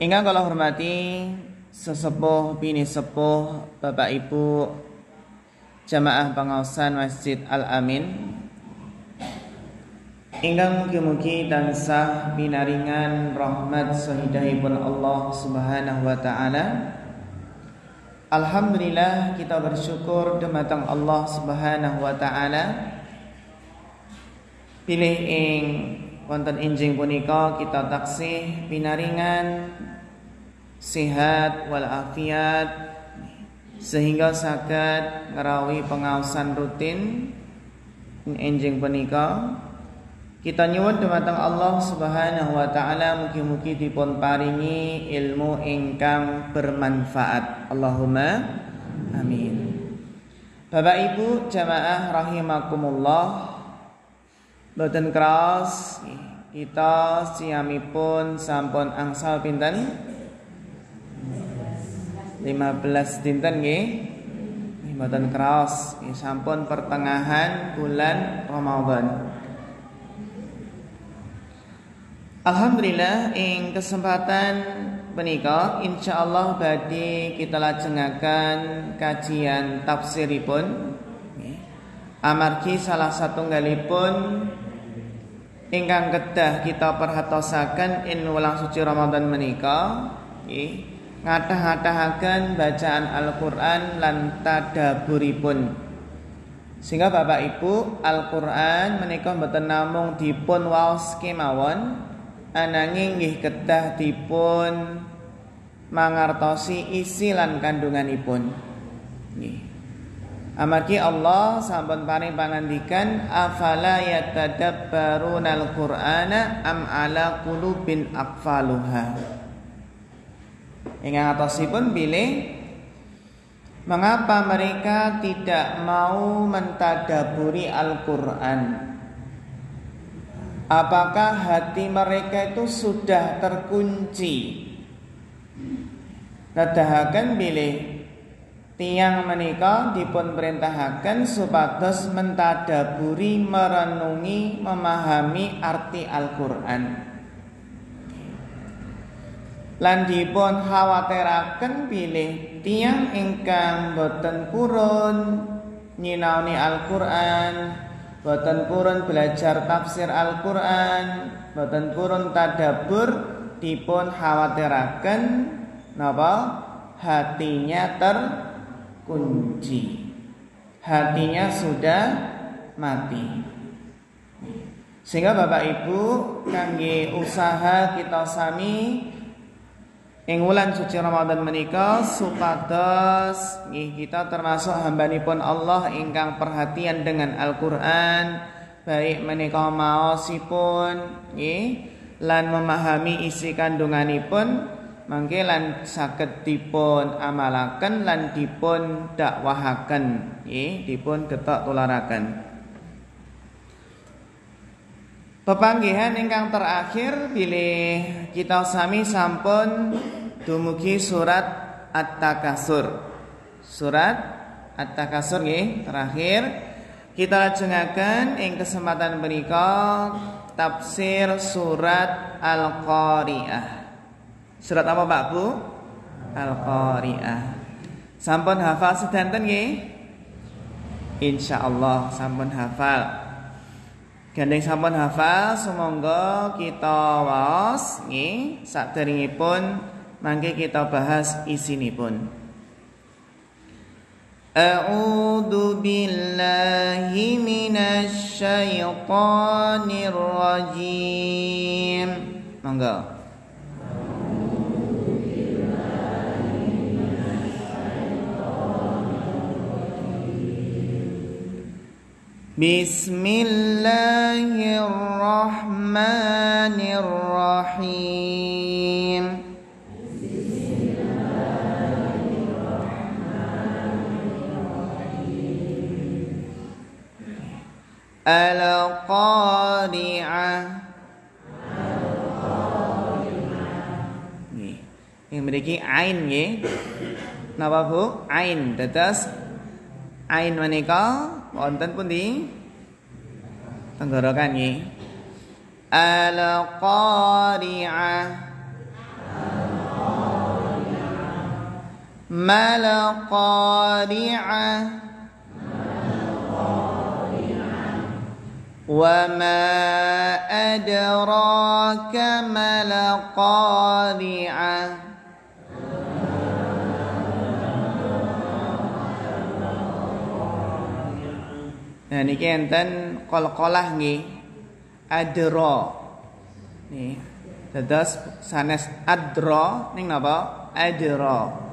Ingkang kula hormati sesepuh bini sepuh Bapak Ibu jamaah pengaosan Masjid Al-Amin, ingkang mugi-mugi tansah pinaringan rahmat sahidahipun Allah Subhanahu wa taala. Alhamdulillah, kita bersyukur dumateng Allah Subhanahu wa taala pilih ing wonten enjing punika kita taksih pinaringan sehat wal afiat sehingga saged ngerawi pengaosan rutin enjing punika. Kita nyuwun dumateng Allah Subhanahu wa taala mugi-mugi dipun paringi ilmu ingkang bermanfaat. Allahumma amin. Bapak Ibu jamaah rahimakumullah, boten kraos kita siyamipun sampun angsal pinten 15 dinten nggih. Mboten kraos sampun pertengahan bulan Ramadan. Alhamdulillah ing kesempatan menika insyaallah badhe kita lajengaken kajian tafsiripun amargi salah satunggalipun ingkang kedah kita perhatosaken in wulang suci Ramadan menika ngatah-ngatahaken bacaan Al-Qur'an lan tadaburipun. Sehingga Bapak Ibu, Al-Qur'an menika mboten namung dipun waos kemawon, ananging nggih kedah dipun mangartosi isi lan kandunganipun. Nggih. Amargi Allah sampun paring pangandikan afala yatadabbarunal Qur'ana am ala qulubin aqfaluha. Ingkang atosipun bilih mengapa mereka tidak mau mentadaburi Al-Qur'an? Apakah hati mereka itu sudah terkunci? Nedahaken bilih tiyang menika dipun perintahaken supados mentadaburi, merenungi, memahami arti Al-Qur'an. Lan dipun khawatiraken bilih tiyang ingkang boten purun nyinaoni Al-Qur'an, boten purun belajar tafsir Al-Qur'an, boten purun tadabbur, dipun khawatiraken napa? Hatinya terkunci. Hatinya sudah mati. Sehingga Bapak Ibu kangge usaha kita sami ing wulan suci Ramadan menika supados kita termasuk hambanipun Allah ingkang perhatian dengan Al-Qur'an, baik menika maosipun lan memahami isi kandunganipun, mangke lan saged dipun amalaken lan dipun dakwahaken, dipun getok tularaken. Pepanggihan ingkang terakhir bilih kita sami sampun dumugi surat At-Takasur. Surat At-Takasur nggih terakhir kita lajengaken ing kesempatan menika tafsir surat Al-Qari'ah. Surat apa Pak Bu? Al-Qari'ah. Sampun hafal sedanten nggih? Insyaallah sampun hafal. Gandeng sampun hafal, sumangga kita waos nggih saderengipun mangke kita bahas isinipun. A'udzu billahi minasy syaithanir rajim. Monggo. Bismillahirrahmanirrahim. Al-Qari'ah. Yang memiliki ain nggih. Napa Bu? Ain. Dados ain menika wonten pundi? Tenggorokan nggih. Al-Qari'ah. mal qari'ah wa ma adraka mal qari'ah. Nah niki enten qalqalah nggih adra. Nih dados sanes adra ning napa adra.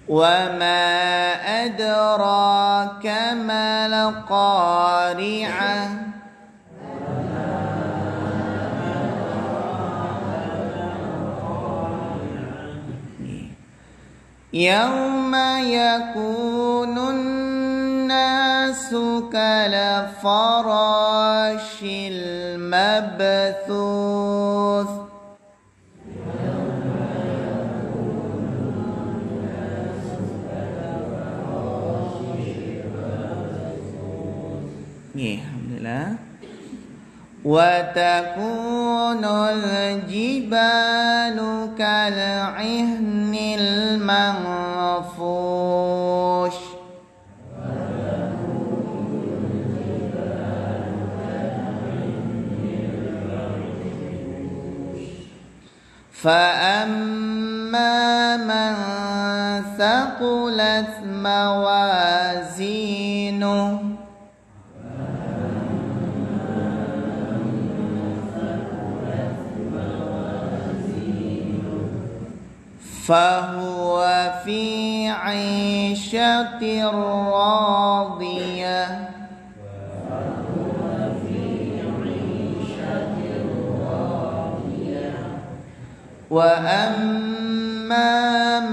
Wa ma adraka mal qari'ah. Yauma yakunun nasu kal farashil mabthuth. Alhamdulillah. Wa takunul jibalu kal ihnil manfush. فأما من ثقلت موازينه فهو في عيشة راضية وأما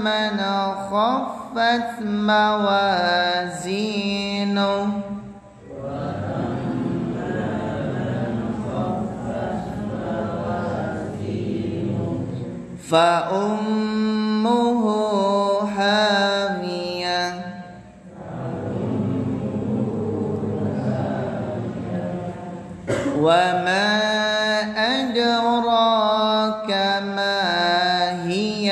من خفت موازينه فأمه هاوية وما أدراك ما هي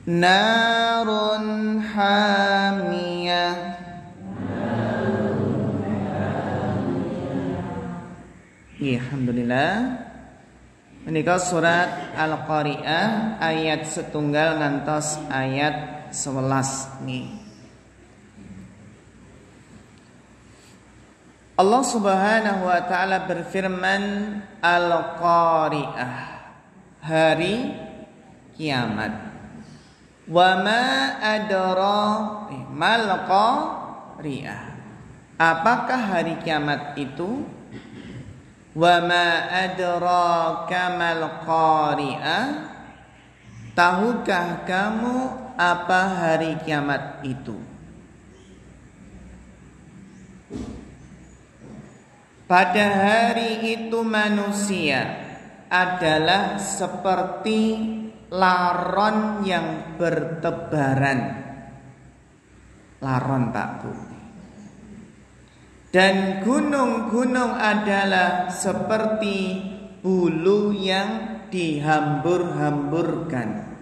نار حامية. Alhamdulillah. Menika surat Al-Qari'ah ayat setunggal ngantos ayat 11 nih. Allah Subhanahu wa taala berfirman Al-Qari'ah, hari kiamat. Wa ma adra mal qari'ah. Apakah hari kiamat itu? Wa ma adraka mal qari'ah. Tahukah kamu apa hari kiamat itu? Pada hari itu manusia adalah seperti laron yang bertebaran. Laron Pak Bu. Dan gunung-gunung adalah seperti bulu yang dihambur-hamburkan.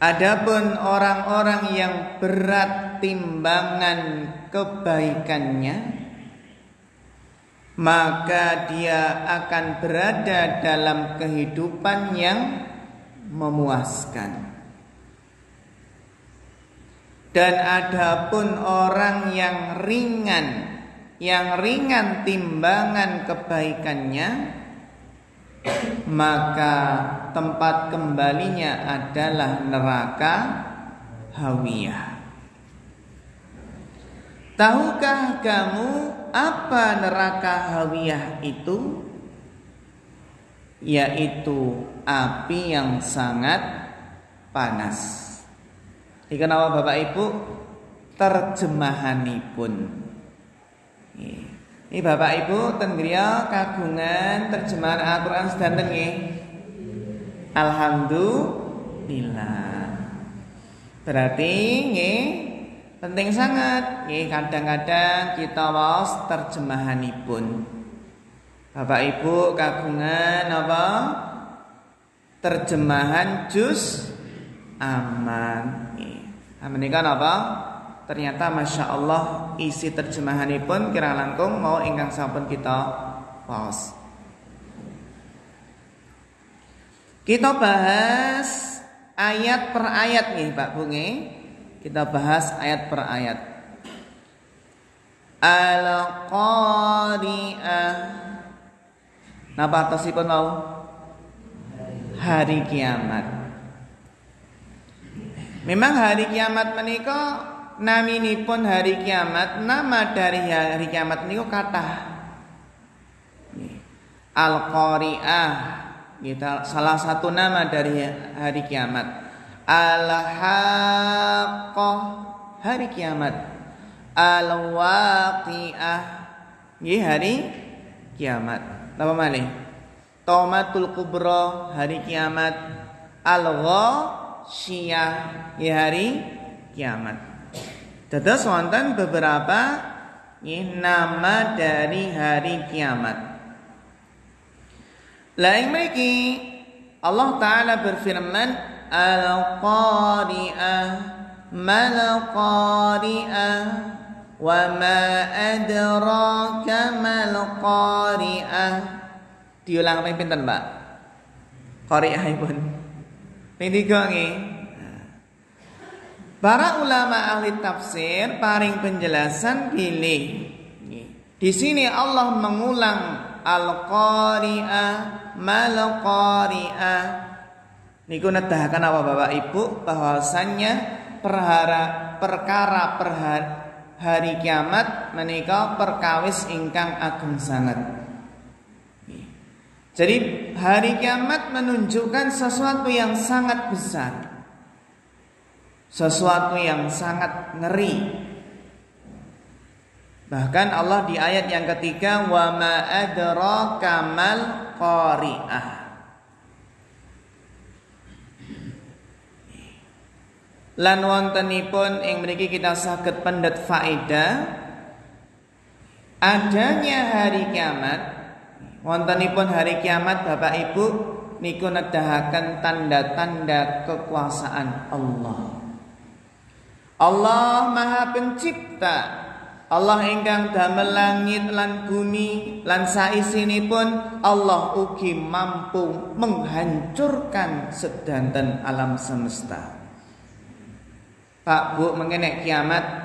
Adapun orang-orang yang berat timbangan kebaikannya, maka dia akan berada dalam kehidupan yang memuaskan. Dan adapun orang yang ringan timbangan kebaikannya, maka tempat kembalinya adalah neraka hawiyah. Tahukah kamu apa neraka hawiyah itu? Yaitu api yang sangat panas. Iki napa Bapak Ibu terjemahanipun. Ini Bapak Ibu ten griya kagungan terjemahan Al-Qur'an sedanten nggih. Alhamdulillah. Berarti nggih penting sangat nggih kadang-kadang kita waos terjemahanipun. Bapak Ibu kagungan apa? Terjemahan juz aman. Menika napa? Ternyata Masya Allah isi terjemahanipun kirang langkung mau ingkang sampun kita waos. Kita bahas ayat per ayat nih Pak Bunge. Kita bahas ayat per ayat. Al-Qari'ah. Napa atasipun mau? Hari kiamat. Memang hari kiamat menika naminipun hari kiamat, nama dari hari kiamat menika kathah. Al-Qari'ah, salah satu nama dari hari kiamat. Al-Haqqah, hari kiamat. Al-Waqi'ah, hari kiamat. Apa malih? Taumatul Kubra, hari kiamat. Al-Ghasyiyah, hari kiamat. Dados wonten beberapa nama dari hari kiamat. Lain mriki Allah Ta'ala berfirman Al-Qari'ah Mal-Qari'ah Wa ma adraka mal-Qari'ah. Diulang ping pinten, Mbak? Qari'ahipun ping 3 nggih. Para ulama ahli tafsir paring penjelasan pilih. Di sini Allah mengulang Al-Qari'ah, Mal-Qari'ah. Niku nedahaken apa Bapak Ibu bahwasannya perkara hari kiamat menika perkawis ingkang agung sanget. Jadi hari kiamat menunjukkan sesuatu yang sangat besar. Sesuatu yang sangat ngeri. Bahkan Allah di ayat yang ketiga wa ma adraka mal qari'ah. Lan wontenipun ing mriki kita saged pendet faedah adanya hari kiamat. Wontenipun hari kiamat Bapak Ibu niku nedahaken tanda-tanda kekuasaan Allah. Allah Maha Pencipta. Allah ingkang damel langit lan bumi lan saisinipun. Allah ugi mampu menghancurkan sedanten alam semesta. Pak Bu mengenek kiamat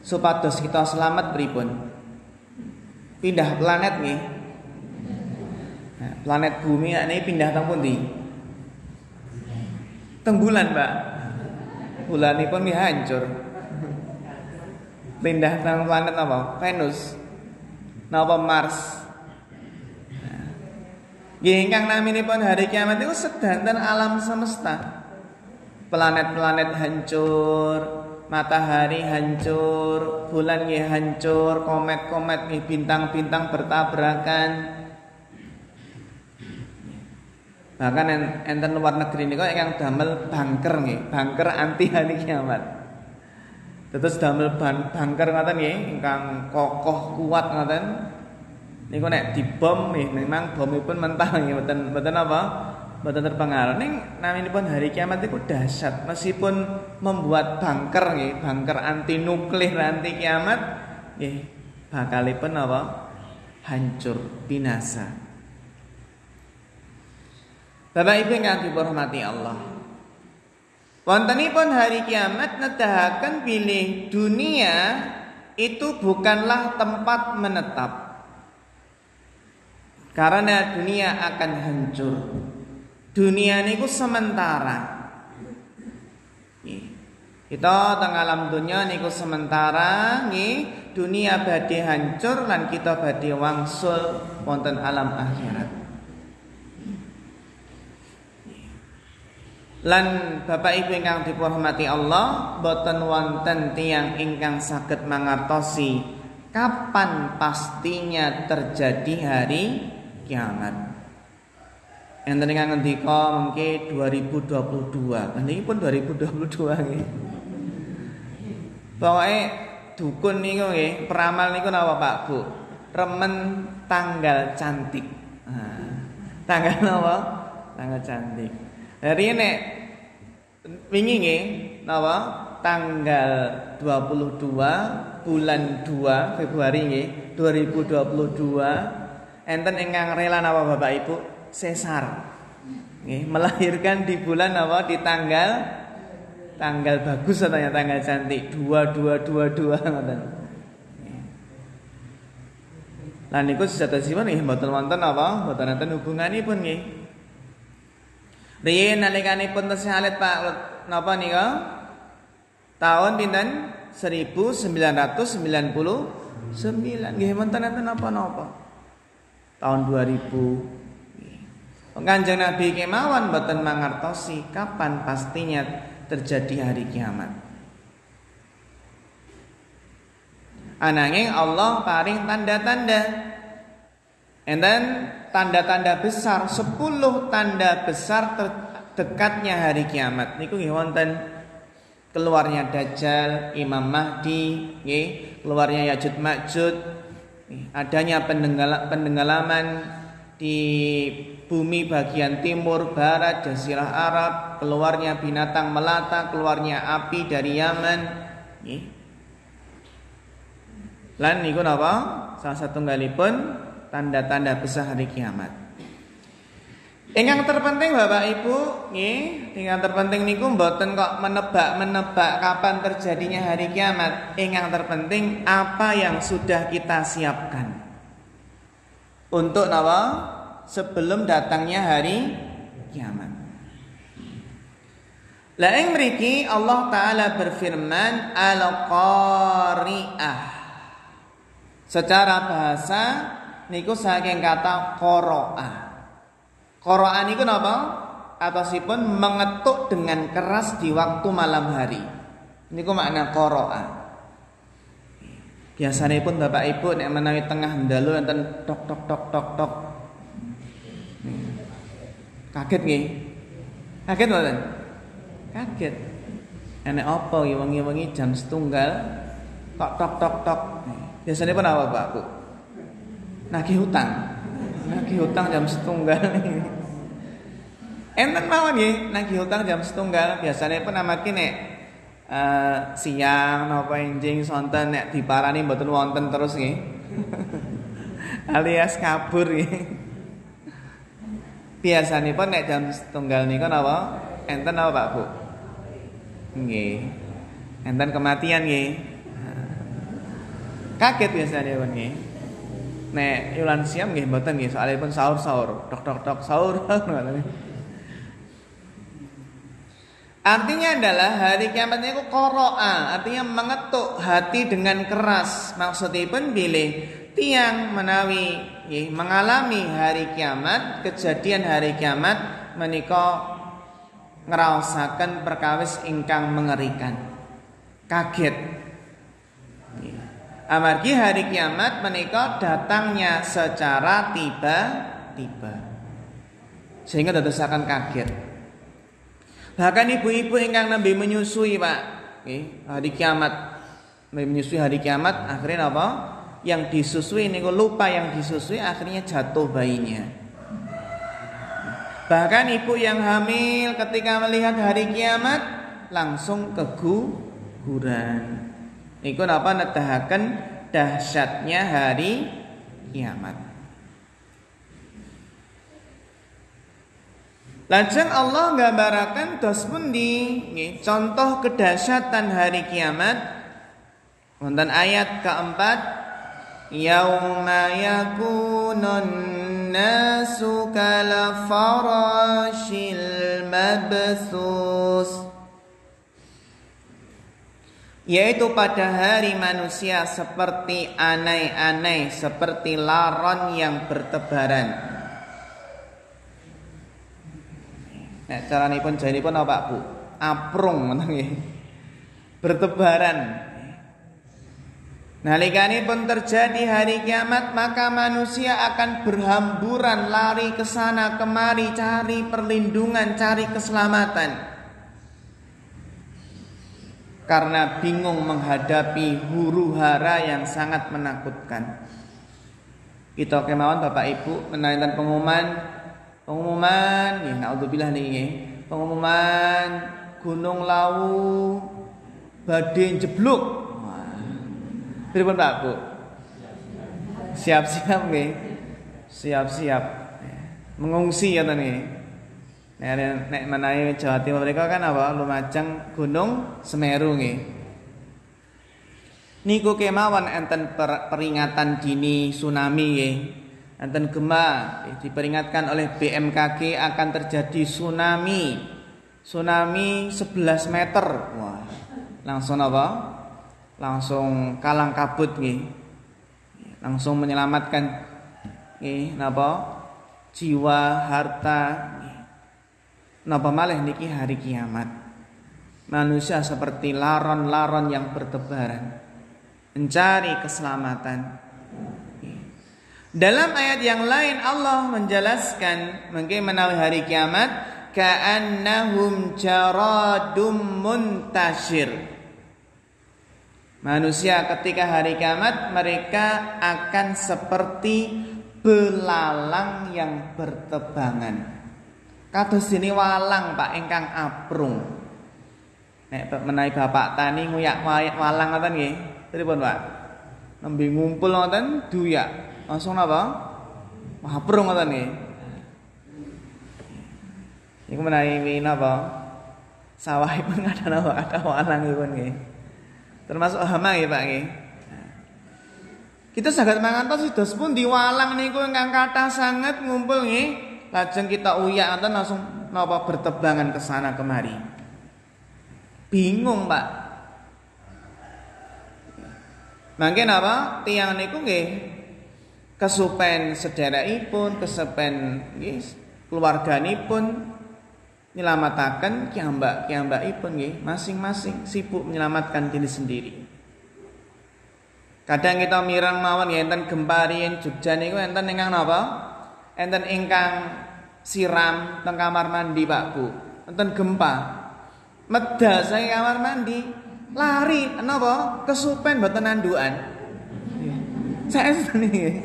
supados kita selamat pripun? Pindah planet nggih. Nah, planet bumi ini pindah teng pundi? Teng bulan, Mbak. Bulanipun nggih hancur. Pindah teng planet apa? Venus. Napa Mars? Nggih ingkang naminipun hari kiamat itu sedanten alam semesta. Planet-planet hancur, matahari hancur, bulan nggih hancur, komet-komet nggih bintang-bintang bertabrakan. Bahkan enten luar negeri niku ingkang damel bunker nggih, bunker anti hari kiamat. Terus damel bunker ngoten nggih, ingkang kokoh kuat ngoten. Niku nek dibom nggih memang bomipun mentah nggih mboten apa? Mboten terpengaruh. Ning naminipun hari kiamat itu dahsyat. Meskipun membuat bunker nggih, bunker anti nuklir anti kiamat nggih bakalipun apa? Hancur, binasa. Bapak Ibu ingkang dihormati Allah. Wontenipun hari kiamat nedahaken bilih dunia itu bukanlah tempat menetap. Karena dunia akan hancur. Dunia niku sementara. Kita teng alam dunia niku sementara nggih, dunia badhe hancur lan kita badhe wangsul wonten alam akhirat. Lan Bapak Ibu ingkang dihormati Allah, boten wonten tiyang ingkang saged mangertosi kapan pastinya terjadi hari kiamat. Enten ingkang ngendika mengke 2022. Niki pun 2022 nggih. Pokoke dukun niku nggih, peramal niku napa Pak Bu? Remen tanggal cantik. Tanggal napa? Tanggal cantik. Hari nek wingi nggih napa? Tanggal 22 bulan 2 Februari nggih 2022 enten ingkang rela napa Bapak Ibu sesar. Nggih, melahirkan di bulan apa? Di tanggal bagus katanya, tanggal cantik 2222 ngoten. Lan niku sejatosipun nggih mboten wonten apa? Mboten wonten hubunganipun nggih. Riyen nalikanipun tesih alit Pak napa nika? Tahun pinten? 1999 nggih mboten enten napa-napa. Tahun 2000 Kanjeng Nabi kemawon mboten mangertosi kapan pastinya terjadi hari kiamat. Ananging Allah paring tanda-tanda. Enten tanda-tanda besar, 10 tanda besar dekatnya hari kiamat. Niku nggih wonten keluarnya Dajjal, Imam Mahdi, nggih, keluarnya Ya'juj Ma'juj, adanya penenggelaman di bumi bagian timur, barat, Jazirah Arab, keluarnya binatang melata, keluarnya api dari Yaman. Lan niku napa? Salah satunggalipun tanda-tanda besar hari kiamat. Ingkang terpenting Bapak Ibu, nggih, ingkang terpenting niku mboten kok menebak kapan terjadinya hari kiamat. Ingkang terpenting apa yang sudah kita siapkan. Untuk napa? Sebelum datangnya hari kiamat. La ing mriki Allah taala berfirman al-qari'ah. Secara bahasa niku saking kata qara'a. Qara'a niku napa? Atosipun mengetuk dengan keras di waktu malam hari. Niku makna qara'a. Biasane pun Bapak Ibu nek menawi tengah dalu enten tok tok tok tok tok. Kaget nggih? Kaget mboten? Kaget. Enek apa wengi-wengi jam 1 kok tok tok tok. Biasane pun apa Pak Bu? Nagih hutang. Nagih hutang jam 1. Enten mawon nggih, nagih hutang jam 1. Biasane pun amargi nek siang napa enjing sonten nek diparani mboten wonten terus nggih. Alias kabur nggih. Biasanipun nek jam 1 nika napa? Enten napa Pak Bu? Nggih. Enten kematian nggih. Kaget biasane pun nggih. Nek yulan siam nggih mboten nggih, soalipun sahur-sahur, tok sahur. Artinya adalah hari kiamat niku qara'a, artinya mengetuk hati dengan keras. Maksudipun bilih tiang menawi mengalami hari kiamat, kejadian hari kiamat menika ngraosaken perkawis ingkang mengerikan. Kaget. Amargi hari kiamat menika datangnya secara tiba-tiba. Sehingga dadosaken kaget. Bahkan ibu-ibu ingkang nembe menyusui, Pak, hari kiamat. Menyusui hari kiamat akhirnya apa? Yang disusui niku lupa yang disusui, akhirnya jatuh bayinya. Bahkan ibu yang hamil ketika melihat hari kiamat langsung keguguran. Niku napa nedahaken dahsyatnya hari kiamat. Lajeng Allah nggambaraken dos pundi nggih contoh kedahsyatan hari kiamat. Wonten ayat keempat, yauma yakunun nasu kal farashil mabthus, yaitu pada hari manusia seperti anai-anai, seperti laron yang bertebaran. Nah, caranipun jainipun apa Bu? Aprung ngoten nggih. Bertebaran. Nalikanipun terjadi hari kiamat, maka manusia akan berhamburan lari ke sana kemari cari perlindungan, cari keselamatan. karena bingung menghadapi huru-hara yang sangat menakutkan. Kita kemauan Bapak Ibu menaikkan pengumuman ya naudzubillah niki pengumuman Gunung Lawu badhe jeblok. Pripun Pak Bu? Siap-siap nggih. Siap-siap. Mengungsi ya nggih. Nek menawi Jawa Timur mereka kan apa? Lumajang Gunung Semeru nggih. Niku kemawon enten peringatan dini tsunami nggih. Enten gempa diperingatkan oleh BMKG akan terjadi tsunami. Tsunami 11 meter. Wah. Langsung apa? Langsung kalang kabut nggih. Langsung menyelamatkan nggih napa? Jiwa, harta. Napa malih niki hari kiamat. Manusia seperti laron-laron yang bertebaran mencari keselamatan. Dalam ayat yang lain Allah menjelaskan mungkin menawi hari kiamat ka'annahum jaradum muntashir. Manusia ketika hari kiamat mereka akan seperti belalang yang bertebangan. Kados dene walang Pak ingkang aprung. Nek menawi bapak tani nguyak walang ngoten nggih. Pripun Pak? Nembe ngumpul ngoten duyak. Langsung napa? Aprung ngoten nggih. Iku menawi napa? Sawahipun ada walang pun nggih. Termasuk hama nggih Pak nggih. Kita saged mangantos sidos pun diwalang niku ingkang kathah sanget ngumpul nggih. Lajeng kita uyak ngoten langsung napa bertebangan ke sana kemari. Bingung Pak. Mangke napa tiyang niku nggih kesupen sederekipun, kesupen nggih keluarganipun nyelamataken kiambak-kiambakipun nggih masing-masing sibuk menyelamatkan diri sendiri. Kadang kita mireng mawon nggih enten gempa riyen Jogja niku enten ingkang napa? Enten ingkang siram teng kamar mandi Pak Bu. Enten gempa. Medal saking kamar mandi, lari napa? Kesupen mboten nandukan. Saestu niki.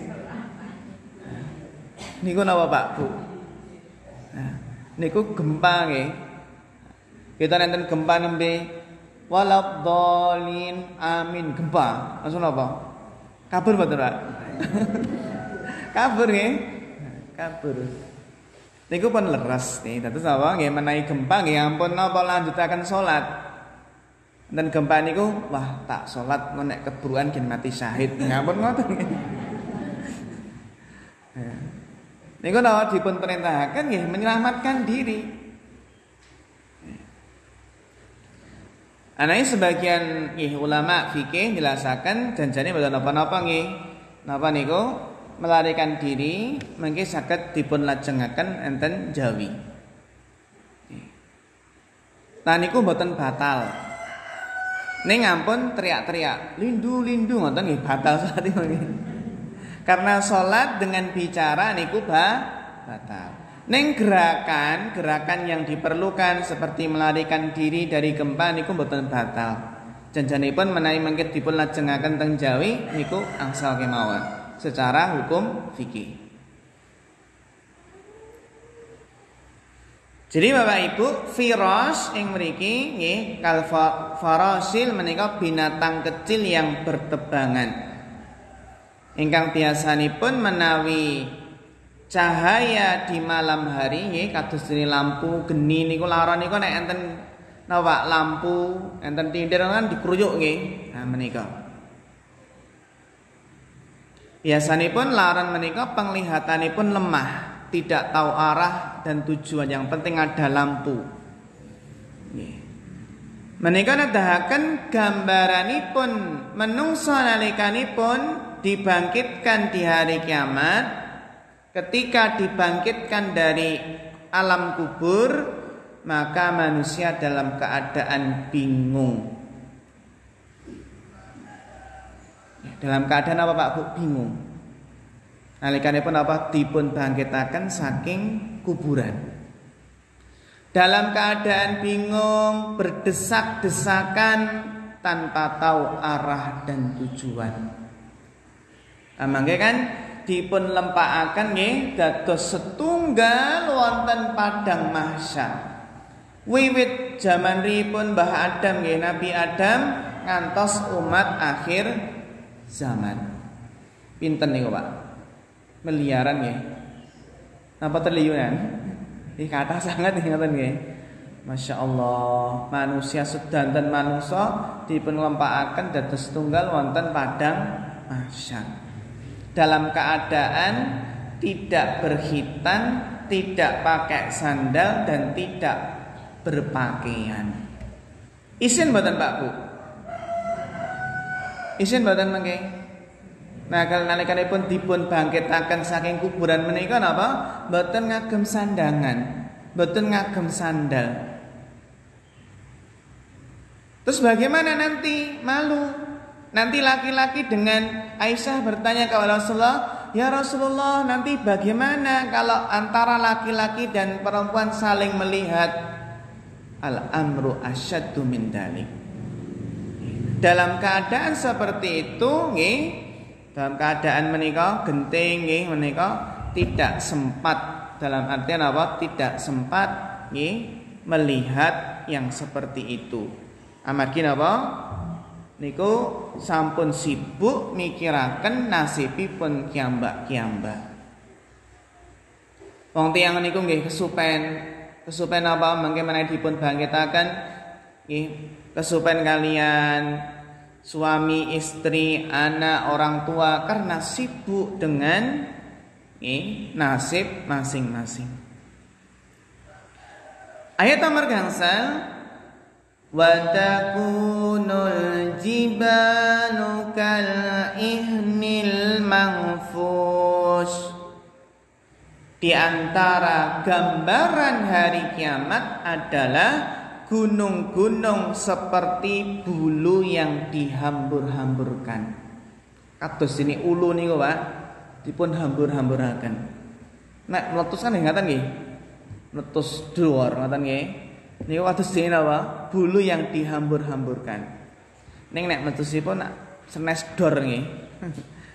Niku napa Pak Bu? Nah, niku gempa nggih. Kita nenten gempa nembe waladhdallin amin gempa. Langsung napa? Kabur mboten Pak? Kabur nggih. Kabur. Niku pun leres nih. Dados napa nggih menawi gempa nggih ampun napa lanjutaken salat. Dan gempa niku wah tak salat nek keburukan gen mati syahid. Ngampun ngoten nggih. Niku napa dipun perintahaken nggih menyelamatkan diri. Anai sebagian nggih ulama fikih jelasaken janjane mboten napa-napa nggih. Napa niku melarikan diri mengki saged dipun lajengaken enten jawi. Nah niku mboten batal. Ning ampun teriak-teriak, lindu-lindu ngoten nggih batal salat niku nggih. Karena salat dengan bicara niku batal. Ning gerakan yang diperlukan seperti melarikan diri dari gempa niku mboten batal. Janjanipun menawi mangke dipun lajengaken teng jawi niku angsal kemawon. Secara hukum fikih. Jadi Bapak Ibu, firas ing mriki nggih kal farasil menika binatang kecil yang bertebangan. Ingkang biasanipun menawi cahaya di malam hari nggih kados dene lampu geni niku laron niku nek enten napa lampu enten tindir kan dikruyuk nggih. Nah menika. Biasanipun laran menika penglihatanipun lemah, tidak tahu arah dan tujuan. Yang penting ada lampu. Menika nedahaken gambaranipun menungsa nalikanipun dibangkitkan di hari kiamat. Ketika dibangkitkan dari alam kubur, maka manusia dalam keadaan bingung. Dalam keadaan apa Pak Bu? Bingung. Nalikanipun apa? Dipun bangkitaken saking kuburan. Dalam keadaan bingung, berdesak-desakan, tanpa tahu arah dan tujuan. Mangke kan dipun lempakaken nggih dados setunggal wonten padang mahsyar. Wiwit jamanipun Mbah Adam nggih, Nabi Adam ngantos umat akhir zaman. Pinten niku, Pak? Miliaran nggih. Napa triliunan? Iki kathah sangat ngoten nggih. Masya Allah, manusia sedanten manusia dipun lempakaken dados tunggal wonten padang mahsyar. Dalam keadaan tidak berkhitan, tidak pakai sandal dan tidak berpakaian. Isin mboten Pak Bu? Isin mboten mengke? Nah, kalau nalikanipun dipun bangkitaken saking kuburan menika napa? Mboten ngagem sandangan, mboten ngagem sandal. Terus bagaimana nanti? Malu. Nanti laki-laki dengan Aisyah bertanya kepada Rasulullah, "Ya Rasulullah, nanti bagaimana kalau antara laki-laki dan perempuan saling melihat?" Al-amru asyaddu min dalik. Dalam keadaan seperti itu nggih, dalam keadaan menika genting nggih menika tidak sempat, dalam artian apa? Tidak sempat nggih melihat yang seperti itu. Amargi napa? Niku sampun sibuk mikiraken nasibipun kiambak-kiambak. Wong tiyang niku nggih kesupen apa mangke menawi dipun bangkitaken nggih kesupen kalian suami, istri, anak, orang tua karena sibuk dengan nasib masing-masing. Ayat nomor gangsal wa takunul jibalu kal ihnil manfush. Di antara gambaran hari kiamat adalah gunung-gunung seperti bulu yang dihambur-hamburkan. Kados ini ulu niku Pak, dipun hambur-hamburaken. Nek meletus kan ngaten nggih. Meletus dhuwur ngoten nggih. Niku kados dene napa? Bulu yang dihambur-hamburkan. Ning nek meletusipun senes dor nggih.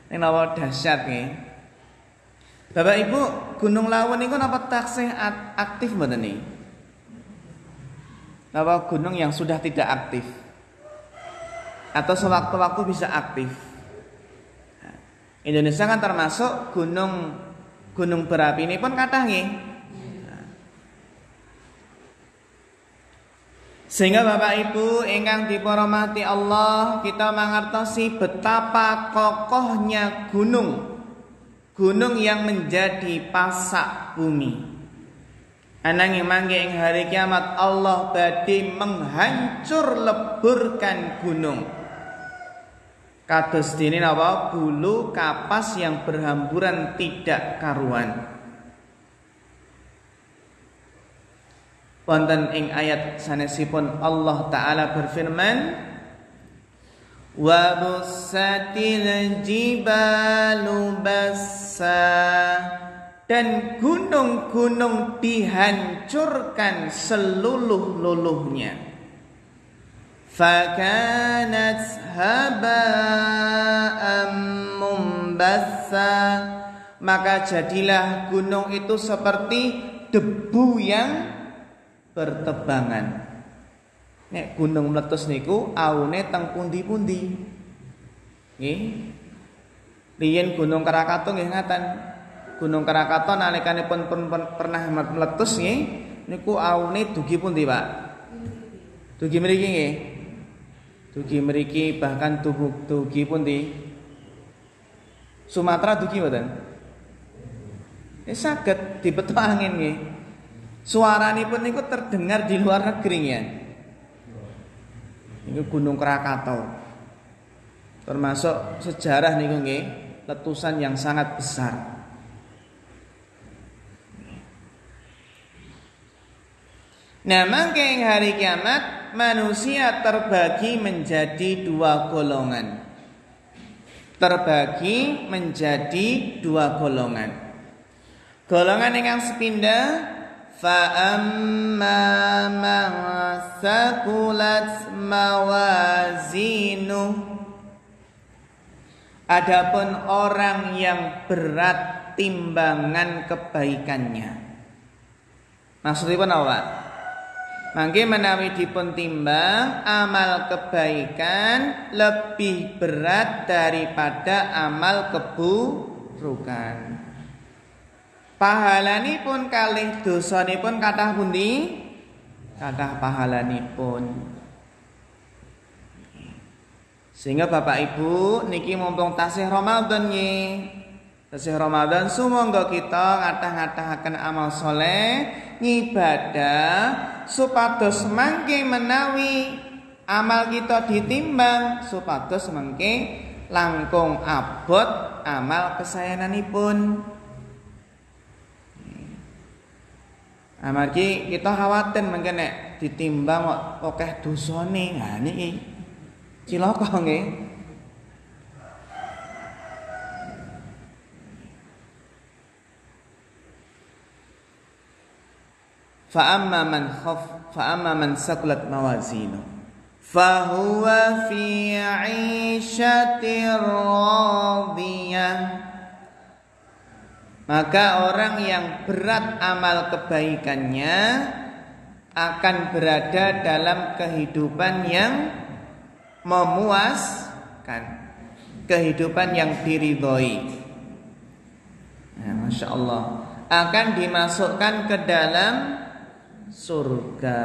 Ning napa dahsyat nggih. Bapak Ibu, Gunung Lawun niku napa taksih aktif mboten niki? Napa gunung yang sudah tidak aktif? Atau sewaktu-waktu bisa aktif? Indonesia kan termasuk gunung berapi ini pun kathah nggih. Sehingga Bapak Ibu ingkang dipunrahmati Allah, kita mangertosi betapa kokohnya gunung yang menjadi pasak bumi. Ananging mangke ing hari kiamat Allah badhe menghancur leburkan gunung. Kados dene napa? Bulu kapas yang berhamburan tidak karuan. Wonten ing ayat sanesipun Allah taala berfirman, wa bussatil jibalu bassa, dan gunung-gunung dihancurkan seluruh-luluhnya. Fakanat haba'am mumbassa, maka jadilah gunung itu seperti debu yang bertebangan. Nek gunung meletus niku aune teng pundi-pundi. Nggih. Riyen Gunung Krakatau nggih ngaten. Gunung Krakatau nalikanipun pernah meletus nggih niku aune dugi pundi, Pak? Dugi mriki nggih. Dugi mriki bahkan dugi pundi? Sumatera dugi mboten? Saged dibeto angin nggih. Suaranipun niku terdengar di luar negeri ya. Ini Gunung Krakatau. Termasuk sejarah niku nggih, letusan yang sangat besar. Nah, mangke ing hari kiamat manusia terbagi menjadi dua golongan. Terbagi menjadi dua golongan. Golongan ingkang sepindah فأما من ثقلت موازينه. Adapun orang yang berat timbangan kebaikannya. Maksudipun apa? Mangke menawi dipun timbang amal kebaikan lebih berat daripada amal keburukan. Pahalanipun kalih dosanipun kathah pundi? Kathah pahalanipun. Sehingga Bapak Ibu niki mumpung tasih Ramadan nggih. Tasih Ramadan sumangga kita ngatah-ngatahaken amal soleh, ngibadah supados mangke menawi amal kita ditimbang supados mangke langkung abot amal kesayananipun. Amargi kita khawatir mangke nek ditimbang kok akeh dosane. Nah niki cilaka nggih. Fa'amma man saqulat mawazinu fahuwa fi 'ishatir radiyah. Maka orang yang berat amal kebaikannya akan berada dalam kehidupan yang memuaskan, kehidupan yang diridhoi. Nah, Masya Allah, akan dimasukkan ke dalam surga.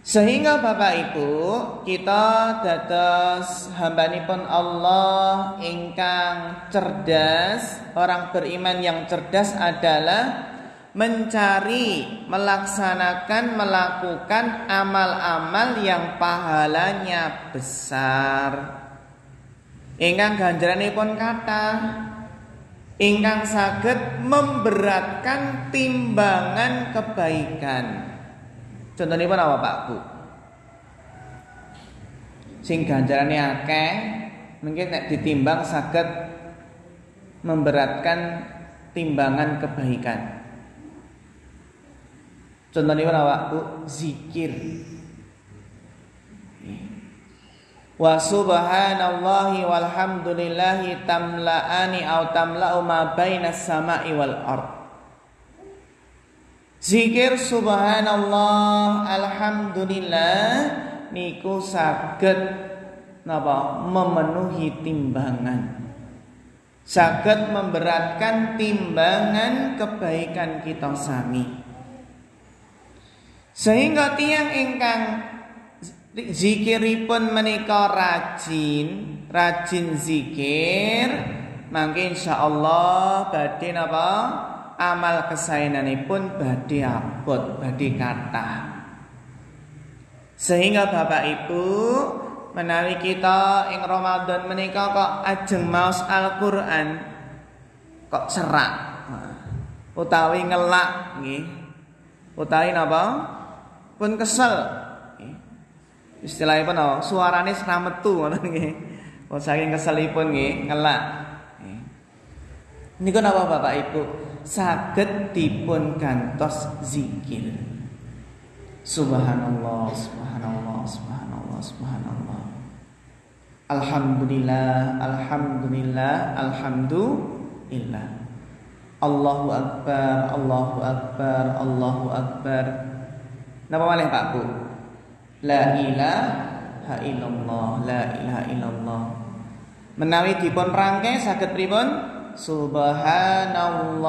Sehingga Bapak Ibu, kita dados hambanipun Allah ingkang cerdas. Orang beriman yang cerdas adalah mencari, melaksanakan, melakukan amal-amal yang pahalanya besar, ingkang ganjaranipun kathah, ingkang saged memberatkan timbangan kebaikan. Contohipun apa Pak Bu? Sing ganjarane akeh, mungkin nek ditimbang saged memberatkan timbangan kebaikan. Contohipun apa Bu? Zikir. Wa subhanallahi walhamdulillahi tamla'ani au tamla'u ma bainas sama'i wal ard. Zikir subhanallah alhamdulillah niku saged napa memenuhi timbangan, saged memberatkan timbangan kebaikan kita sami. Sehingga tiyang ingkang zikiripun menika rajin zikir, mangke insyaallah badhe napa amal kesayananipun badhe abot, badhe kathah. Sehingga Bapak Ibu, menawi kita ing Ramadan menika kok ajeng maos Al-Qur'an kok serak utawi ngelak nggih, utawi napa pun kesel. Istilahipun apa? Suarane ra metu ngoten nggih. Saking keselipun nggih ngelak. Niku napa Bapak Ibu? Saged dipun gantos zikir. Subhanallah, subhanallah, subhanallah, subhanallah. Alhamdulillah, alhamdulillah, alhamdulillah. Allahu akbar, Allahu akbar, Allahu akbar. Napa malih Pak Bu? La ilaha illallah, la ilaha illallah. Menawi dipun rangkai saged pripun? Subhanallah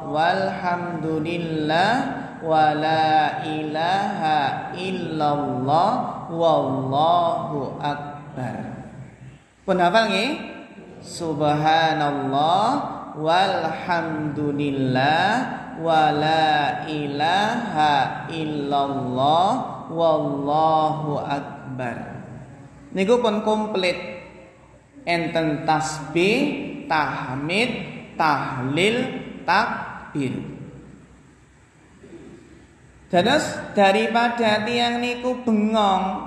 walhamdulillah wa la ilaha illallah wallahu akbar. Pun hafal nggih? Subhanallah walhamdulillah wa la ilaha illallah wallahu akbar. Niku pun komplit. Enten tasbih, tahmid, tahlil, takbir. Terus daripada tiang niku bengong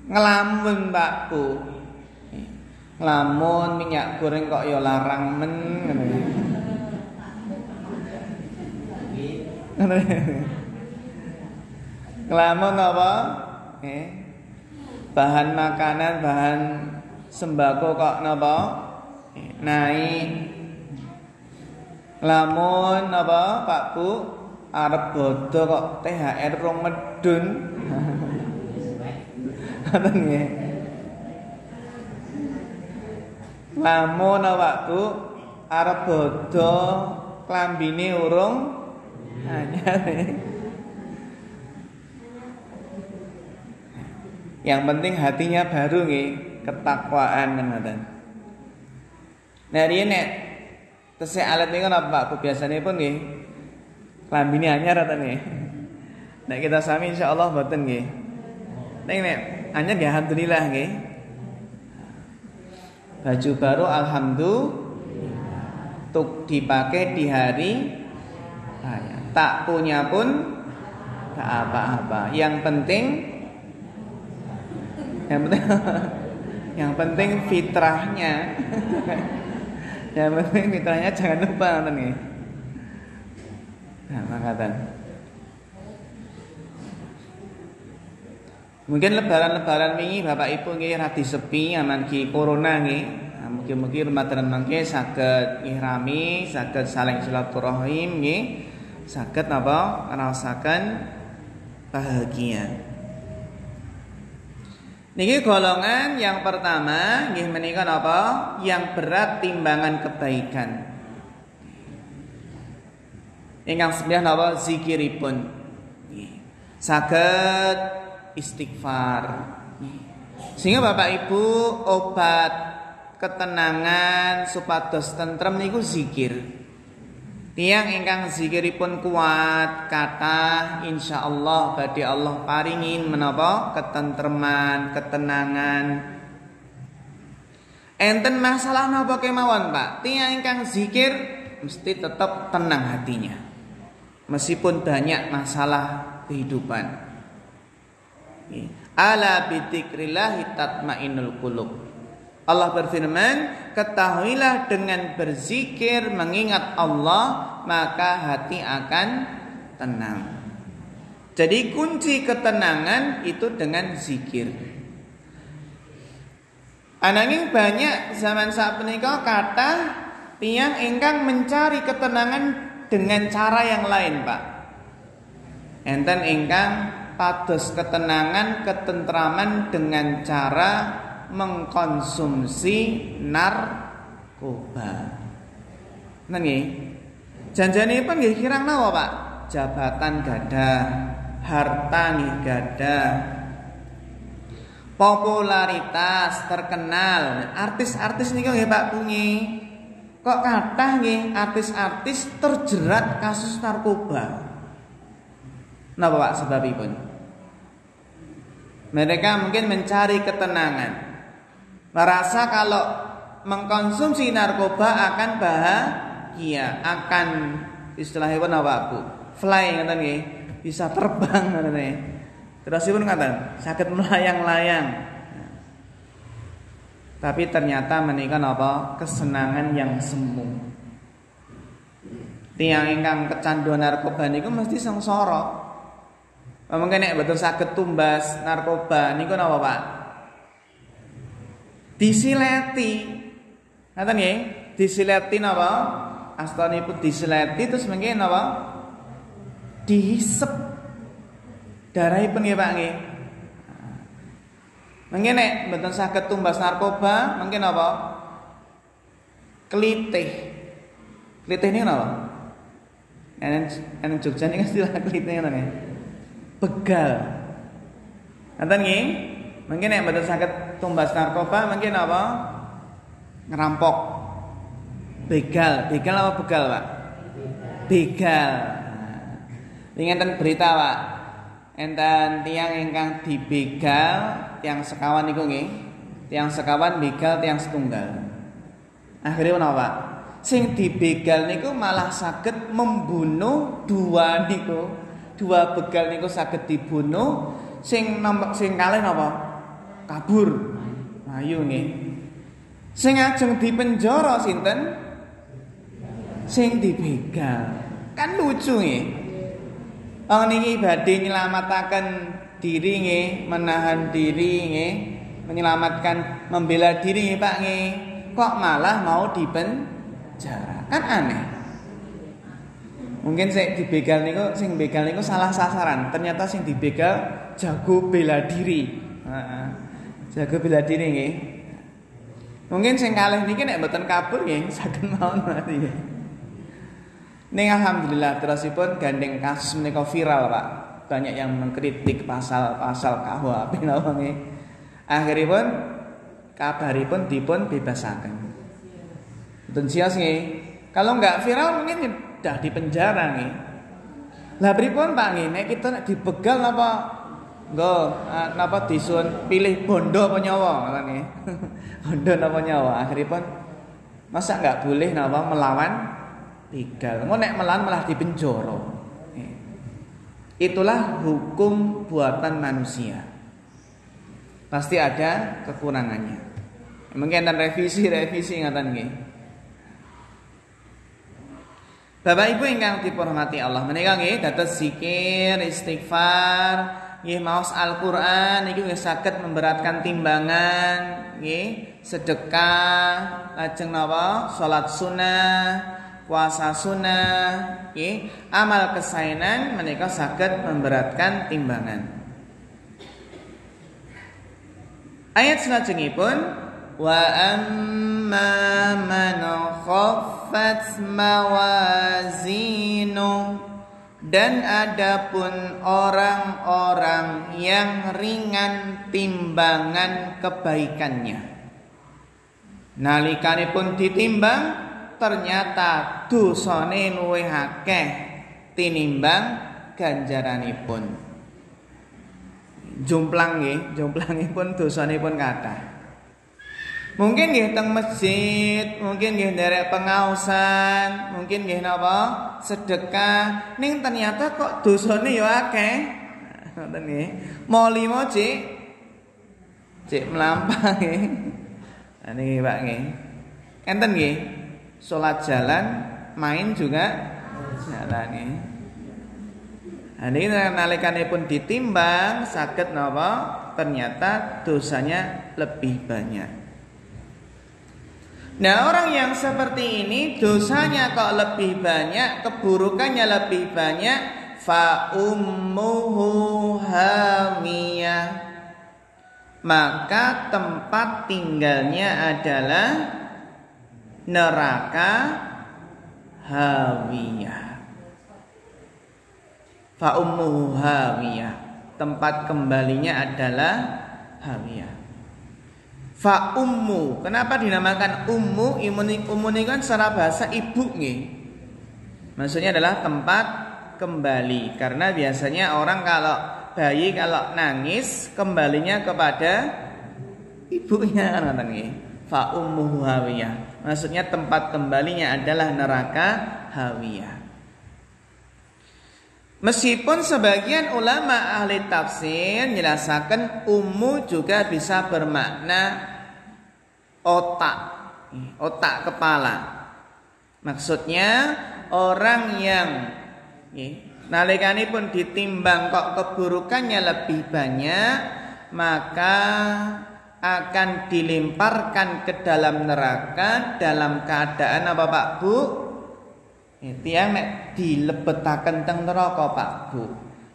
ngelamun Mbak Bu, ngelamun minyak goreng kok ya larang men. Ngelamun apa? Bahan makanan, bahan sembako kok napa? Naik. Lamun napa Pak Bu arep bodo kok THR rong medun. Ngoten nggih. Lamun Pak Bu arep bodo klambine urung anyar. Yang penting hatinya baru nggih, ketakwaan ngoten. Nah riyen nek tesih alit niku napa Pak Bu biasanipun nggih klambine anyar ta nggih. Nek kita sami insyaallah mboten nggih. Nek anyar nggih alhamdulillah nggih. Baju baru alhamdulillah untuk dipakai di hari raya. Tak punya pun tak apa-apa. Yang penting fitrahnya. Yang penting fitrahnya jangan lupa ngoten nggih. Nah, makaten. Mungkin lebaran wingi Bapak Ibu nggih radi sepi amargi corona nggih. Nah, mugi-mugi Ramadan mangke saged ihrami, saged saling silaturahim nggih. Saged napa ngraosaken bahagia. Niki golongan yang pertama nggih menika napa? Yang berat timbangan kebaikan. Ingkang sebelah napa? Zikiripun. Saged istighfar. Sehingga Bapak Ibu obat ketenangan supados tentrem niku zikir. Tiang ingkang zikiripun kuat kathah insyaallah badhe Allah paringin menapa ketentreman, ketenangan. Enten masalah napa kemawon Pak? Tiang ingkang zikir mesti tetap tenang hatinya. Meskipun banyak masalah kehidupan. Ala bidzikrillah tatmainnul qulub. Allah berfirman, ketahuilah dengan berzikir mengingat Allah maka hati akan tenang. Jadi kunci ketenangan itu dengan zikir. Ananging banyak zaman sapunika kata tiyang ingkang mencari ketenangan dengan cara yang lain, Pak. Enten ingkang pados ketenangan, ketentraman dengan cara mengkonsumsi narkoba. Nggih. Janjanipun nggih kirang napa, Pak? Jabatan gadah, harta nggih gadah. Popularitas terkenal. Artis-artis niku nggih Pak Bungi. Kok kathah nggih artis-artis terjerat kasus narkoba. Napa Pak sebabipun? Mereka mungkin mencari ketenangan. Merasa kalau mengkonsumsi narkoba akan bahagia, akan istilahnya apa Bu? Fly ngoten nggih, bisa terbang ngoten nggih. Terusipun ngoten, saged melayang-layang. Tapi ternyata menika napa? Kesenangan yang semu. Tiang ingkang kecanduan narkoba niku mesti sengsara. Mungkin nek betul saged tumbas narkoba niku napa Pak? Disileti. Ngoten nggih? Disileti napa? Astanipun disileti terus mungkin napa? Dihisep. Darahipun nggih Pak nggih. Mungkin nek betul saged tumbas narkoba, mungkin napa? Klitih. Klitih niku napa? Enen Jogja niku istilah klitih ngoten nggih. Begal. Ngoten nggih? Mungkin nek betul saged tumbas narkoba mungkin apa? Ngerampok. Begal, begal apa begal, Pak? Begal. Ingeten berita, Pak. Enten tiang ingkang dibegal, tiang sekawan niku nggih. Tiang sekawan begal tiang setunggal. Akhirnya menapa, Pak? Sing dibegal niku malah saged membunuh dua niku. Dua begal niku saged dibunuh, sing kalih napa? Kabur. Ayo nggih. Sing ajeng dipenjara sinten? Sing dibegal. Kan lucu nggih. Wong niki badhe nyelamataken diri nggih, menahan diri nggih, menyelamatkan membela diri nggih Pak nggih. Kok malah mau dipenjara? Kan aneh. Mungkin sing dibegal niku salah sasaran. Ternyata sing dibegal jago bela diri. Heeh. Jago bela diri nggih. Mungkin sing kalih niki nek mboten kabur nggih saged mawon mati. Ning alhamdulillah terusipun gandeng kasus menika viral Pak. Banyak yang mengkritik pasal-pasal KUHP napa nggih. Akhiripun kabaripun dipun bebasaken. Mboten sios nggih. Kalau enggak viral mungkin dah di penjara nggih. Lah pripun Pak nggih nek kita nek dibegal napa napa disuwun pilih bondo apa nyawa ngoten nggih. Bondo napa nyawa akhiripun masa enggak boleh napa melawan begal. Engko nek melawan malah dipenjara. Itulah hukum buatan manusia. Pasti ada kekurangannya. Mungkin dan revisi ngaten nggih. Bapak Ibu ingkang dipurmati Allah, menika nggih dados zikir, istighfar, nggih maos Al-Qur'an niki nggih saged memberatkan timbangan, nggih, sedekah, lajeng napa? Salat sunah, puasa sunnah, okay. Amal kesainan menika saged memberatkan timbangan. Ayat salajengipun wa amma man khaffat mawazinu, dan adapun orang-orang yang ringan timbangan kebaikannya. Nalikanipun ditimbang ternyata dosane luwih akeh tinimbang ganjaranipun. Jumplangipun dosanipun kathah. Mungkin nggih teng masjid, mungkin nggih nderek pengaosan, mungkin nggih napa sedekah, ning ternyata kok dosane ya akeh. Ngoten nggih. Molimo cek mlampah nggih. Nah niki Pak nggih. Enten nggih. Salat jalan, main juga jalan nggih. Nah niki nalikanipun ditimbang saged napa ternyata dosanya lebih banyak. Nah orang yang seperti ini dosanya kok lebih banyak, keburukannya lebih banyak, fa ummuhu hawiyah, maka tempat tinggalnya adalah neraka hawiyah. Fa ummuhu hawiyah, tempat kembalinya adalah hawiyah. Fa ummu, kenapa dinamakan ummu? Ummu ini kan secara bahasa ibu nggih. Maksudnya adalah tempat kembali. Karena biasanya orang kalau bayi kalau nangis kembalinya kepada ibunya kan nggih. Fa ummuhu hawiyah. Maksudnya tempat kembalinya adalah neraka hawiyah. Meskipun sebagian ulama ahli tafsir menjelaskan ummu juga bisa bermakna otak kepala. Maksudnya orang yang nalikanipun ditimbang kok keburukannya lebih banyak, maka akan dilemparkan ke dalam neraka dalam keadaan apa Pak Bu? Tiyang nek dilebetaken teng neraka Pak Bu,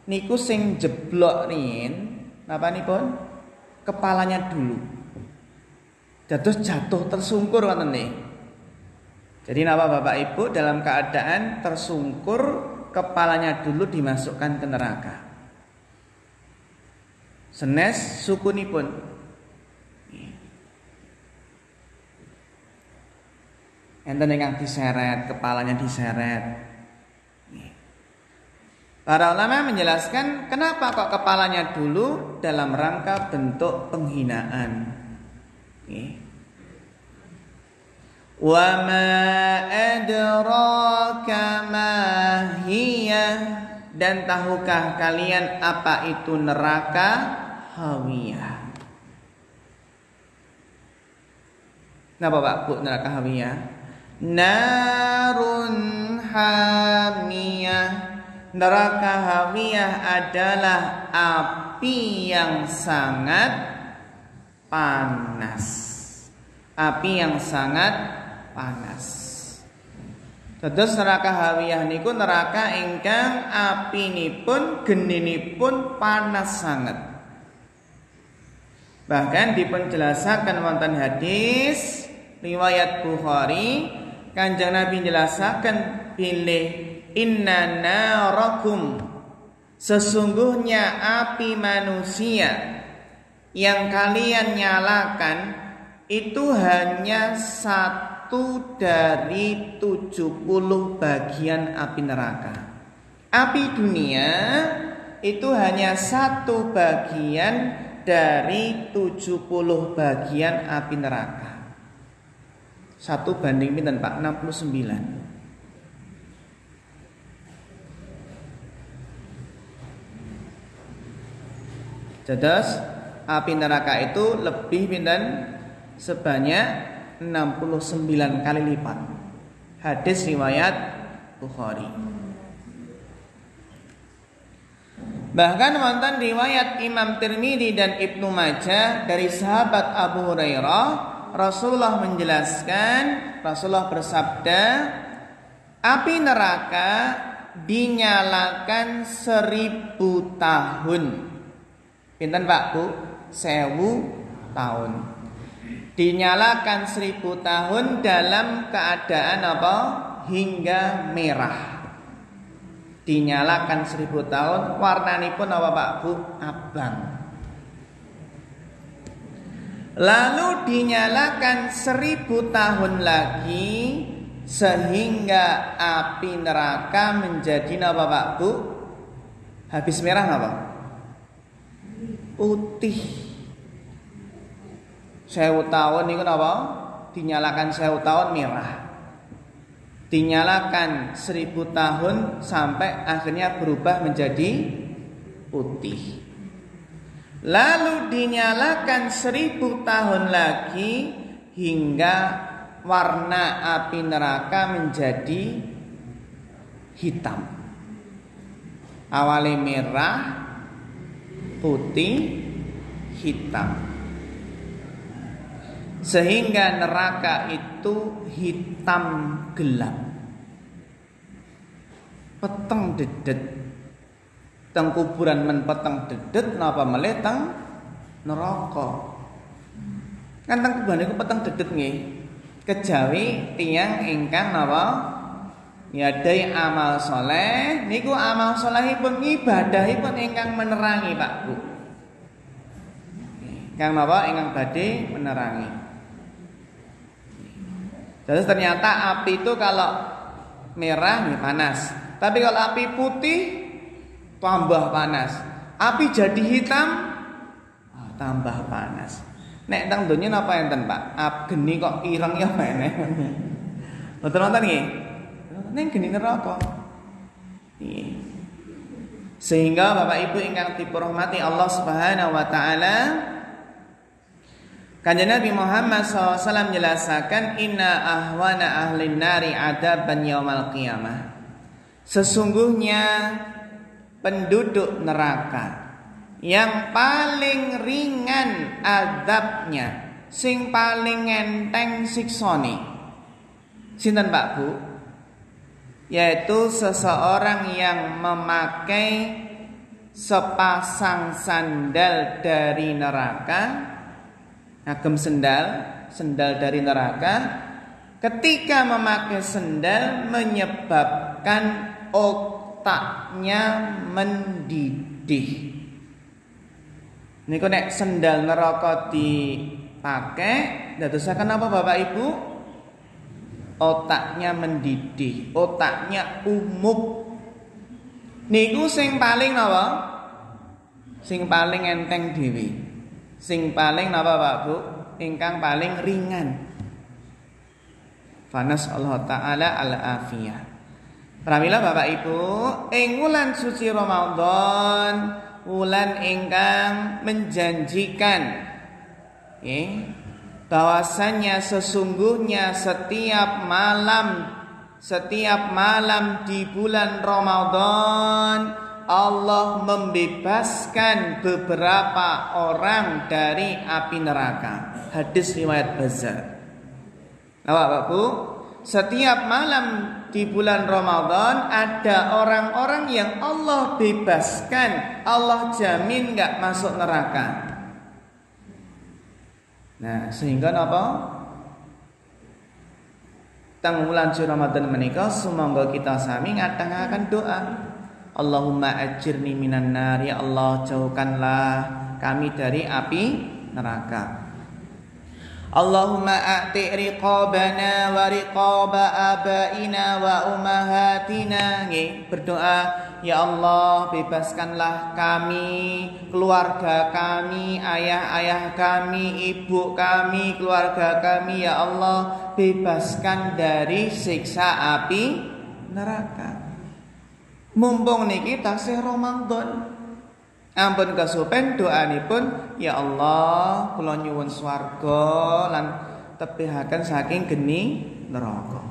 niku sing jeblok riyin napanipun kepalanya dulu. Dados jatuh tersungkur ngoten nggih. Jadi napa Bapak Ibu dalam keadaan tersungkur kepalanya dulu dimasukkan ke neraka. Senes sukunipun enten ingkang diseret, kepalanya diseret. Para ulama menjelaskan kenapa kok kepalanya dulu dalam rangka bentuk penghinaan. Wa ma adraka ma hiya, dan tahukah kalian apa itu neraka hawiyah? Napa Pak Bu neraka hawiyah? Narun hamiyah, neraka hawiyah adalah api yang sangat panas. Api yang sangat panas. Terus neraka hawiyah niku neraka ingkang apinipun geninipun panas sangat. Bahkan dipun jelasaken wonten hadis riwayat Bukhari, Kanjeng Nabi jelasaken bilih inna narakum, sesungguhnya api manusia yang kalian nyalakan itu hanya satu dari 70 bagian api neraka. Api dunia itu hanya satu bagian dari 70 bagian api neraka. 1 banding pinten Pak? 69. Jadi api neraka itu lebih pinten? Sebanyak 69 kali lipat. Hadis riwayat Bukhari. Bahkan wonten riwayat Imam Tirmidzi dan Ibnu Majah dari sahabat Abu Hurairah, Rasulullah menjelaskan, Rasulullah bersabda, api neraka dinyalakan 1000 tahun. Pinten Pak Bu? 1000 tahun. Dinyalakan 1000 tahun dalam keadaan apa? Hingga merah. Dinyalakan 1000 tahun, warnanipun apa Pak Bu? Abang. Lalu dinyalakan 1000 tahun lagi sehingga api neraka menjadi apa Pak Bu? Habis merah apa? Putih. 1000 tahun itu apa? Dinyalakan 1000 tahun merah. Dinyalakan 1000 tahun sampai akhirnya berubah menjadi putih. Lalu dinyalakan 1000 tahun lagi hingga warna api neraka menjadi hitam. Awalnya merah, putih, hitam. Sehingga neraka itu hitam gelap. Peteng dedet. Teng kuburan men peteng dedet napa meleh teng neraka. Kan teng kuburan iku peteng dedet nggih. Kejawi tiyang ingkang napa nyadai amal soleh niku amal solehipun ibadahipun ingkang menerangi Pak Bu. Ingkang napa ingkang badhe menerangi. Jadi ternyata api itu kalau merah nih panas, tapi kalau api putih tambah panas. Api jadi hitam tambah panas. Nek teng donya napa enten Pak? Geni kok ireng ya mene. Mboten wonten nggih. Ning geni neraka. Nggih. Sehingga Bapak Ibu ingkang dipunrahmati Allah Subhanahu wa taala, Kanjeng Nabi Muhammad SAW menjelaskan inna ahwana ahlin nari adaban yaumal qiyamah. Sesungguhnya penduduk neraka yang paling ringan azabnya, sing paling enteng siksane. Sinten Pak Bu? Yaitu seseorang yang memakai sepasang sandal dari neraka. Agem sendal dari neraka, ketika memakai sendal menyebabkan otaknya mendidih. Niku nek sendal neraka dipakai, dadosaken apa Bapak Ibu? Otaknya mendidih, otaknya umuk. Niku sing paling apa? Sing paling enteng dhewe. Sing paling napa Pak Bu? Ingkang paling ringan. Fanas Allah Ta'ala al-afiyah. Pramila Bapak Ibu, ing wulan suci Ramadan, wulan ingkang menjanjikan bahwasanya sesungguhnya setiap malam setiap malam di bulan Ramadan Allah membebaskan beberapa orang dari api neraka. Hadis riwayat Bazzar. Nah, Bapak Bu, setiap malam di bulan Ramadan ada orang-orang yang Allah bebaskan, Allah jamin gak masuk neraka. Nah, sehingga apa? Tang wulan Ramadan menika sumangga kita sami ngatangaken doa. Allahumma ajirni minan nar, ya Allah jauhkanlah kami dari api neraka. Allahumma a'ti riqabana wa riqaba abaina wa ummahatina. Nggih, berdoa, ya Allah bebaskanlah kami, keluarga kami, ayah-ayah kami, ibu kami, keluarga kami, ya Allah bebaskan dari siksa api neraka. Mumpung niki taksih Ramadan, ampun kesupen doanipun, ya Allah kula nyuwun swarga lan tepihaken saking geni neraka.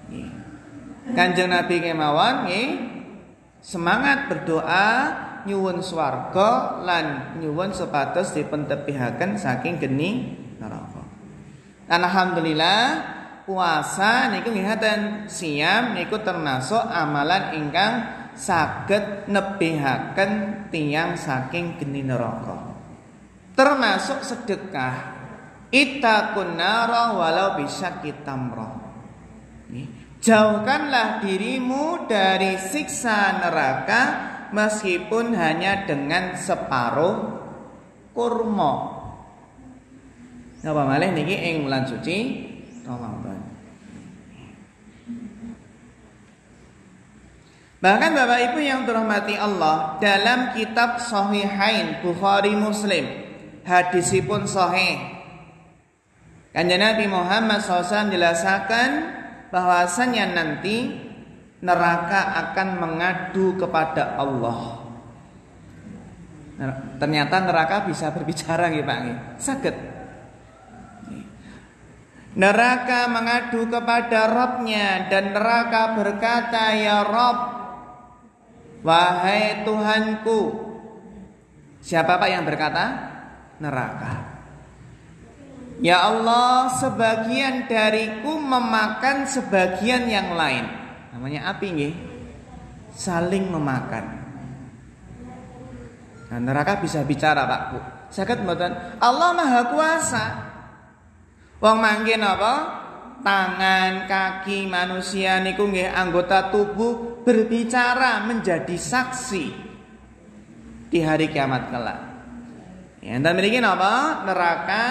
Nggih. Kanjeng Nabi kemawon nggih semangat berdoa nyuwun swarga lan nyuwun supados dipun tepihaken saking geni neraka. Alhamdulillah puasa niku ngingaten siam niku termasuk amalan ingkang saged nebihaken tiyang saking geni neraka. Termasuk sedekah. Ittaqun nara walau bisyaqi tamrah. Jauhkanlah dirimu dari siksa neraka meskipun hanya dengan separuh kurma. Napa malih niki ing wulan suci Ramadan. Bahkan Bapak Ibu yang dirahmati Allah, dalam kitab Sahihain Bukhari Muslim, hadisipun sahih. Kanjeng Nabi Muhammad SAW menjelaskan bahwasannya nanti neraka akan mengadu kepada Allah. Ternyata neraka bisa berbicara nggih Pak nggih. Saged. Neraka mengadu kepada Rabb-Nya dan neraka berkata, ya Rabb, wahai Tuhanku. Siapa Pak yang berkata? Neraka. Ya Allah, sebagian dariku memakan sebagian yang lain. Namanya api nggih. Saling memakan. Nah, neraka bisa bicara Pak Bu. Saged mboten? Allah Maha Kuasa. Wong mangke napa? Tangan, kaki manusia niku nggih anggota tubuh berbicara menjadi saksi di hari kiamat kelak. Ya, dan mriki napa? Neraka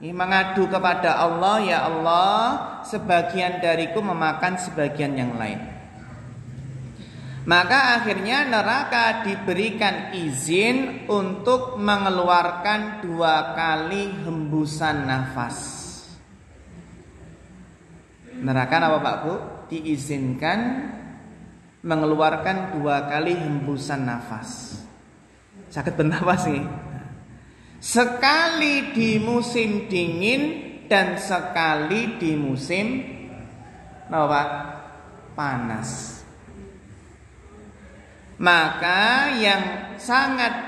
mengadu kepada Allah, ya Allah, sebagian dariku memakan sebagian yang lain. Maka akhirnya neraka diberikan izin untuk mengeluarkan 2 kali hembusan nafas. Neraka apa Pak Bu? Diizinkan mengeluarkan 2 kali hembusan nafas. Sakit bernafas nih. Sekali di musim dingin dan sekali di musim apa? Panas. Maka yang sangat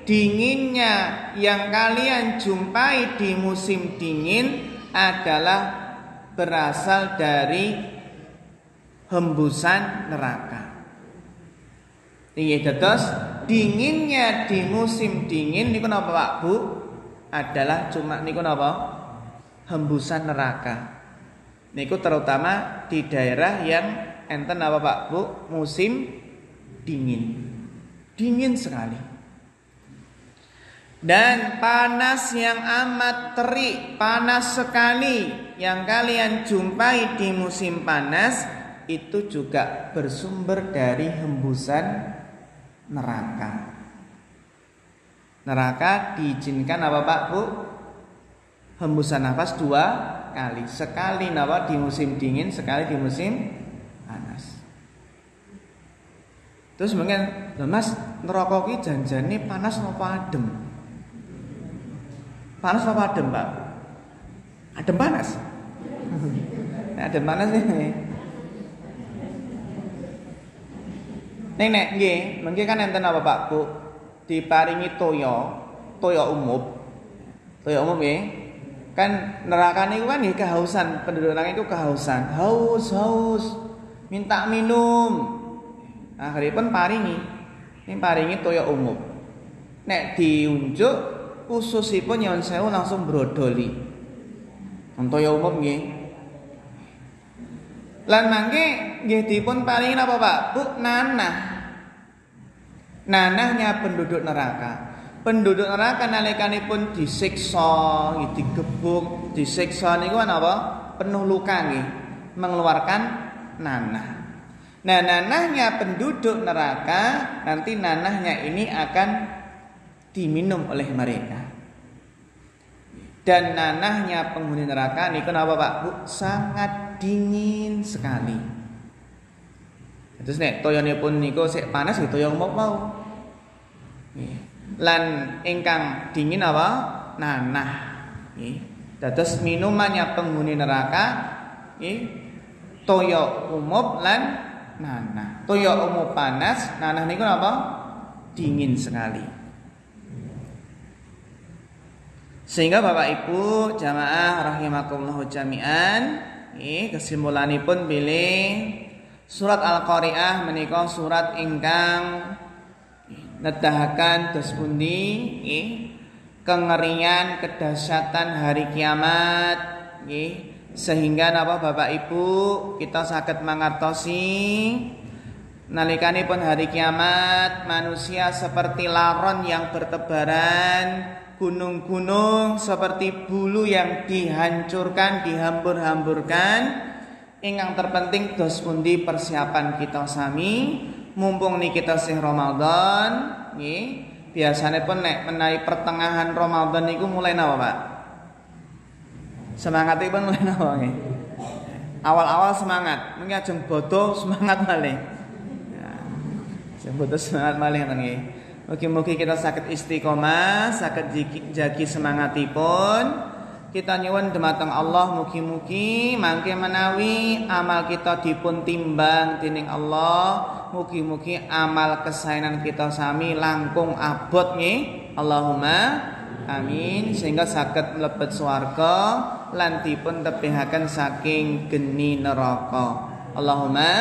dinginnya yang kalian jumpai di musim dingin adalah berasal dari hembusan neraka. Iya tetes dinginnya di musim dingin niku napa Pak Bu? Adalah cuma niku napa? Hembusan neraka. Niku terutama di daerah yang enten apa Pak Bu? Musim dingin sekali, dan panas yang amat terik, panas sekali yang kalian jumpai di musim panas itu juga bersumber dari hembusan neraka. Neraka diizinkan apa Pak Bu? Hembusan nafas 2 kali, sekali napa di musim dingin, sekali di musim panas. Terus mungkin, Mas, neraka ki janjane panas apa adem? Panas apa adem, Pak? Adem panas. Ada mana sih? Nek nggih, mengki kan enten apa Pak Bu? Diparingi toya umum. Toya umum nggih. Kan neraka niku kan nggih kehausan, penduduk neraka itu kehausan. Haus. Minta minum. Akhiripun paringi. Ini paringi toya umum. Nek diunjuk ususipun nyon sewu langsung brodoli. Toya umum nggih. Lan mangke nggih dipun paringi napa Pak? Bu, nanah. Nanahnya penduduk neraka. Penduduk neraka nalikanipun disiksa, digebuk, disiksa niku napa? Penuh luka nggih, mengeluarkan nanah. Nah, nanahnya penduduk neraka, nanti nanahnya ini akan diminum oleh mereka. Dan nanahnya penghuni neraka niku napa Pak? Bu, sangat dingin sekali. Terus nek toyanipun niku sik panas gitu toya umum mau. Lan ingkang dingin apa? Nanah. Nggih. Dados minumannya penghuni neraka nggih toya umum lan nanah. Toya umum panas, nanah niku apa? Dingin sekali. Sehingga Bapak Ibu jamaah rahimakumullah jami'an, kesimpulanipun bilih surat Al-Qari'ah menika surat ingkang nedahaken dos pundi kengerian kedahsyatan hari kiamat sehingga napa Bapak Ibu kita saged mangertosi nalikanipun hari kiamat manusia seperti laron yang bertebaran, gunung-gunung seperti bulu yang dihancurkan, dihambur-hamburkan. Ingkang terpenting dos pundi persiapan kita sami mumpung niki kita sing Ramadan nggih. Biasanipun nek menawi pertengahan Ramadan niku mulai napa, Pak? Semangatipun mulai napa nggih? Awal-awal semangat, mengki ajeng bodho semangat malih. Ya. Sing bodho semangat malih ngoten nggih. Mugi-mugi kita sakit istiqomah, sakit jagi semangatipun. Kita nyuwun dumateng Allah mugi-mugi mangke menawi amal kita dipun timbang dening Allah, mugi-mugi amal kesaenan kita sami langkung abot nggih. Allahumma amin sehingga saged mlebet swarga lan dipun tebihaken saking geni neraka. Allahumma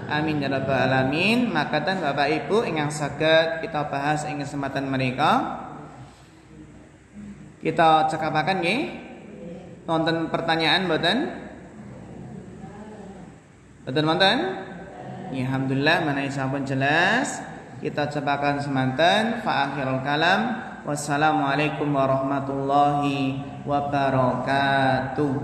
amin ya rabbal alamin. Makaten Bapak Ibu ingkang saged kita bahas ing kesempatan menika. Kita cekapaken nggih. Nonton pertanyaan mboten? Mboten wonten? Ya alhamdulillah menawi sampun jelas. Kita cepakan semanten fa akhirul kalam. Wassalamualaikum warahmatullahi wabarakatuh.